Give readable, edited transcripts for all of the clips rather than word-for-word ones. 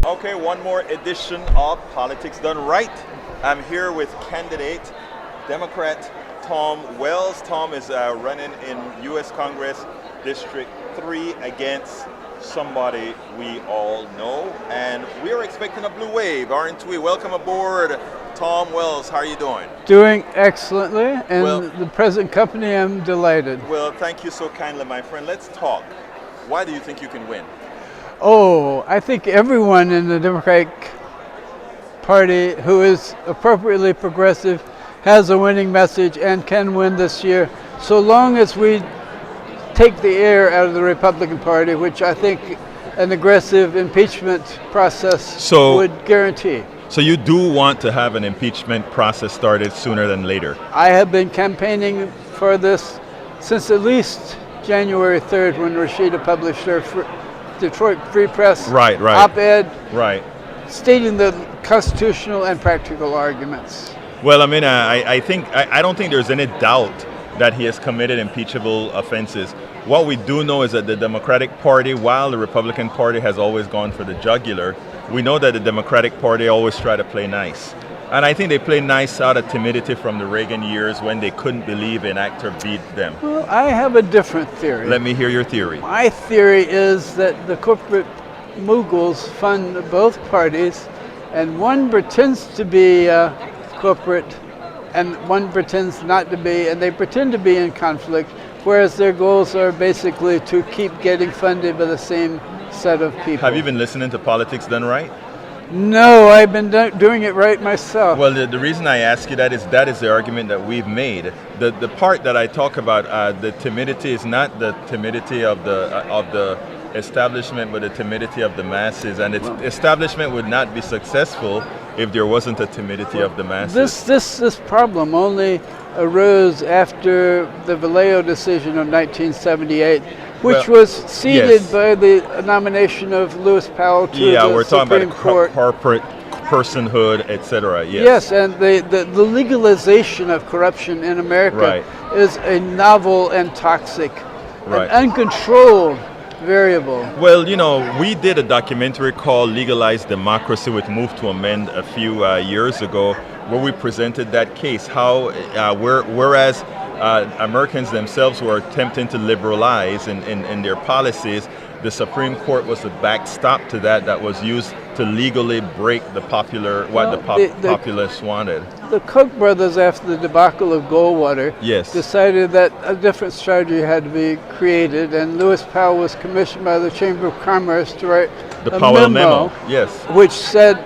Okay, one more edition of Politics Done Right. I'm here with candidate Democrat Tom Wells. Tom is running in U.S. Congress District 3 against somebody we all know, and we're expecting a blue wave, aren't we? Welcome aboard, Tom Wells. How are you doing? Doing excellently, and the present company, I'm delighted. Well, thank you so kindly, my friend. Let's talk. Why do you think you can win? Oh, I think everyone in the Democratic Party who is appropriately progressive has a winning message and can win this year, so long as we take the air out of the Republican Party, which I think an aggressive impeachment process would guarantee. So you do want to have an impeachment process started sooner than later? I have been campaigning for this since at least January 3rd, when Rashida published her Detroit Free Press op-ed stating the constitutional and practical arguments. Well, I mean, I don't think there's any doubt that he has committed impeachable offenses. What we do know is that the Democratic Party, while the Republican Party has always gone for the jugular, we know that the Democratic Party always try to play nice. And I think they play nice out of timidity from the Reagan years when they couldn't believe an actor beat them. Well, I have a different theory. Let me hear your theory. My theory is that the corporate moguls fund both parties, and one pretends to be corporate and one pretends not to be, and they pretend to be in conflict, whereas their goals are basically to keep getting funded by the same set of people. Have you been listening to Politics Done Right? No, I've been doing it right myself. Well, the reason I ask you that is the argument that we've made. The part that I talk about, the timidity is not the timidity of the establishment, but the timidity of the masses. And establishment would not be successful if there wasn't a timidity of the masses. This problem only arose after the Vallejo decision of 1978. Which was seeded by the nomination of Lewis Powell to the Supreme Court. Yeah, we're talking about corporate personhood, etc. Yes, and the legalization of corruption in America is a novel and toxic, and uncontrolled variable. Well, you know, we did a documentary called Legalize Democracy with Move to Amend a few years ago, where we presented that case, how whereas Americans themselves were attempting to liberalize in their policies, the Supreme Court was a backstop to that was used to legally break the populace wanted. The Koch brothers, after the debacle of Goldwater, decided that a different strategy had to be created, and Lewis Powell was commissioned by the Chamber of Commerce to write a Powell memo, which said,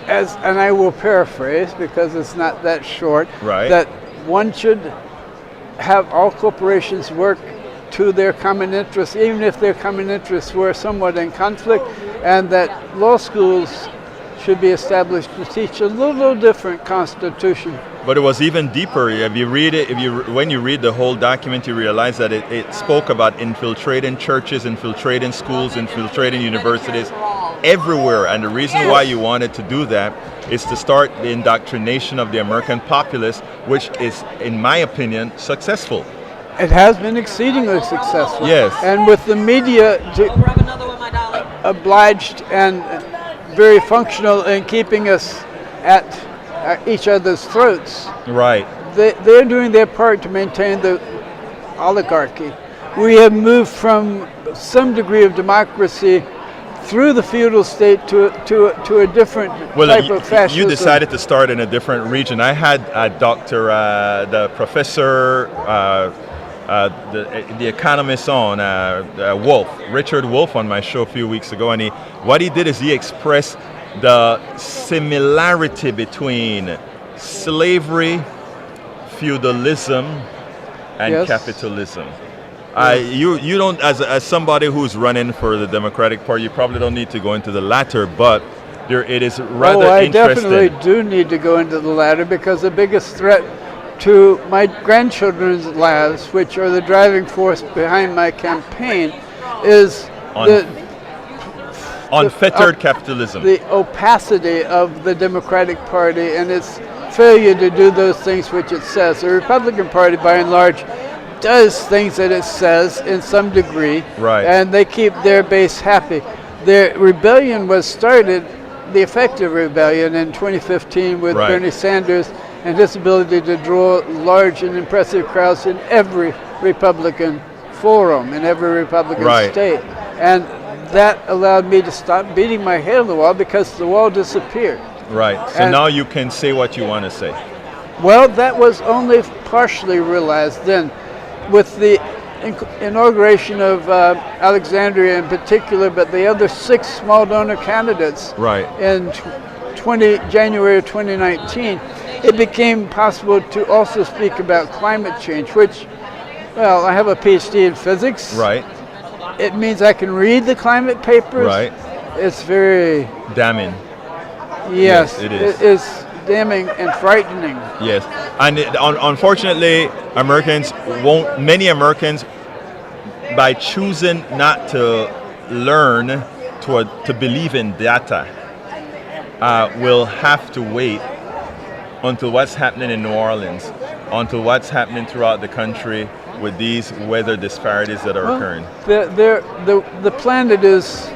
and I will paraphrase because it's not that short, that one should have all corporations work to their common interests, even if their common interests were somewhat in conflict, and that law schools should be established to teach a little different constitution. But it was even deeper. If you read it, when you read the whole document, you realize that it spoke about infiltrating churches, infiltrating schools, infiltrating universities, everywhere. And the reason why you wanted to do that is to start the indoctrination of the American populace, which is, in my opinion, successful. It has been exceedingly successful. Yes. And with the media obliged and very functional in keeping us at each other's throats. They're doing their part to maintain the oligarchy. We have moved from some degree of democracy through the feudal state to a different type of fascism. You decided to start in a different region. I had the professor, the economist on Richard Wolff on my show a few weeks ago, and what he did is he expressed the similarity between slavery, feudalism, and capitalism. You don't, as somebody who's running for the Democratic Party, you probably don't need to go into the latter, but it is rather interesting. I definitely do need to go into the latter, because the biggest threat to my grandchildren's lives, which are the driving force behind my campaign, is unfettered capitalism. The opacity of the Democratic Party and its failure to do those things which it says. The Republican Party, by and large, does things that it says in some degree, and they keep their base happy. The rebellion was started, the effective rebellion, in 2015 with Bernie Sanders and his ability to draw large and impressive crowds in every Republican forum, in every Republican state. And that allowed me to stop beating my head on the wall because the wall disappeared. Right. So now you can say what you want to say. Well, that was only partially realized then. With the inauguration of Alexandria in particular, but the other 6 small donor candidates in January of 2019, it became possible to also speak about climate change, which, well, I have a PhD in physics. Right. It means I can read the climate papers. Right. It's very damning. Yes, it is. It is damning and frightening. Yes, and unfortunately, many Americans, by choosing not to learn to believe in data, will have to wait until what's happening in New Orleans, until what's happening throughout the country with these weather disparities that are occurring. The planet is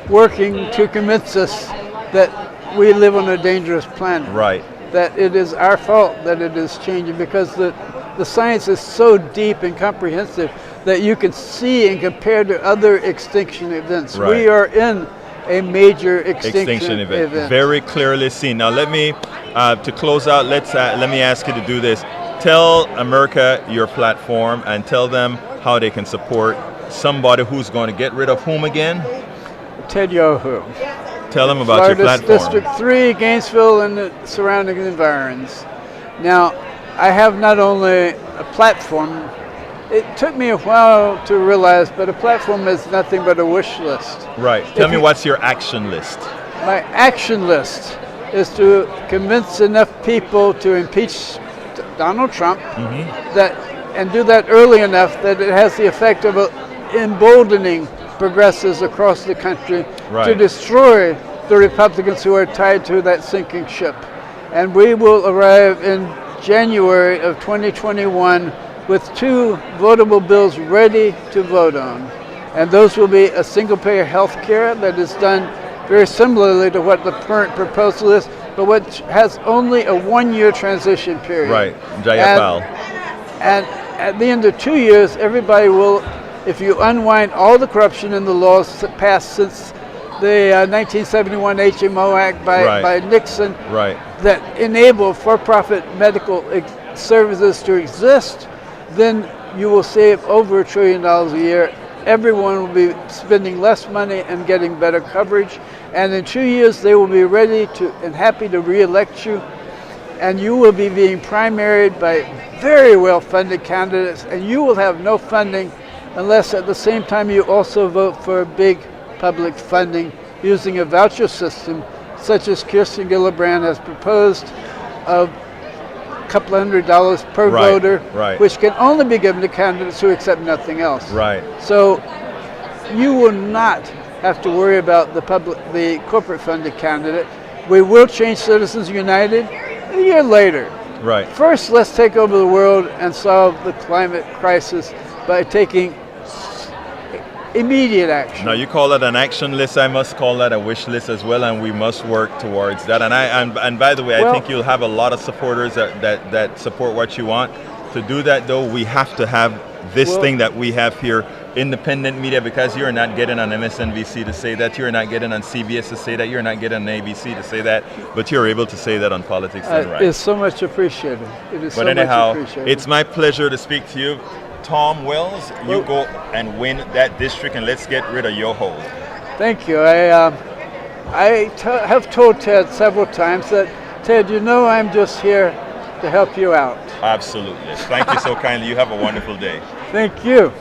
working to convince us that we live on a dangerous planet. Right. That it is our fault that it is changing because the science is so deep and comprehensive that you can see and compare to other extinction events. Right. We are in a major extinction event. Very clearly seen. Now let me, to close out, let me ask you to do this. Tell America your platform and tell them how they can support somebody who's going to get rid of whom again? Ted Yoho. Tell them about your platform. District 3, Gainesville, and the surrounding environs. Now, I have not only a platform, it took me a while to realize, but a platform is nothing but a wish list. Right. Tell me what's your action list? My action list is to convince enough people to impeach Donald Trump and do that early enough that it has the effect of emboldening progressives across the country to destroy the Republicans who are tied to that sinking ship. And we will arrive in January of 2021 with 2 votable bills ready to vote on. And those will be a single-payer health care that is done very similarly to what the current proposal is, but which has only a 1-year transition period. Right, Jayapal. And at the end of 2 years, everybody will, if you unwind all the corruption in the laws passed since the 1971 HMO Act by Nixon that enable for-profit medical services to exist, then you will save over $1 trillion a year. Everyone will be spending less money and getting better coverage. And in 2 years, they will be ready to and happy to re-elect you. And you will be being primaried by very well-funded candidates, and you will have no funding unless at the same time you also vote for big public funding using a voucher system such as Kirsten Gillibrand has proposed of a couple $100 per voter, which can only be given to candidates who accept nothing else. Right. So you will not have to worry about the corporate funded candidate. We will change Citizens United a year later. Right. First, let's take over the world and solve the climate crisis by taking immediate action. Now you call that an action list. I must call that a wish list as well, and we must work towards that. And by the way, I think you'll have a lot of supporters that support what you want. To do that, though, we have to have this thing that we have here, independent media, because you're not getting on MSNBC to say that, you're not getting on CBS to say that, you're not getting on ABC to say that, but you're able to say that on Politics Done Right. It's so much appreciated. It is but so anyhow, much appreciated. It's my pleasure to speak to you. Tom Wells, you go and win that district, and let's get rid of your hold. Thank you. I have told Ted several times that, Ted, you know I'm just here to help you out. Absolutely. Thank you so kindly. You have a wonderful day. Thank you.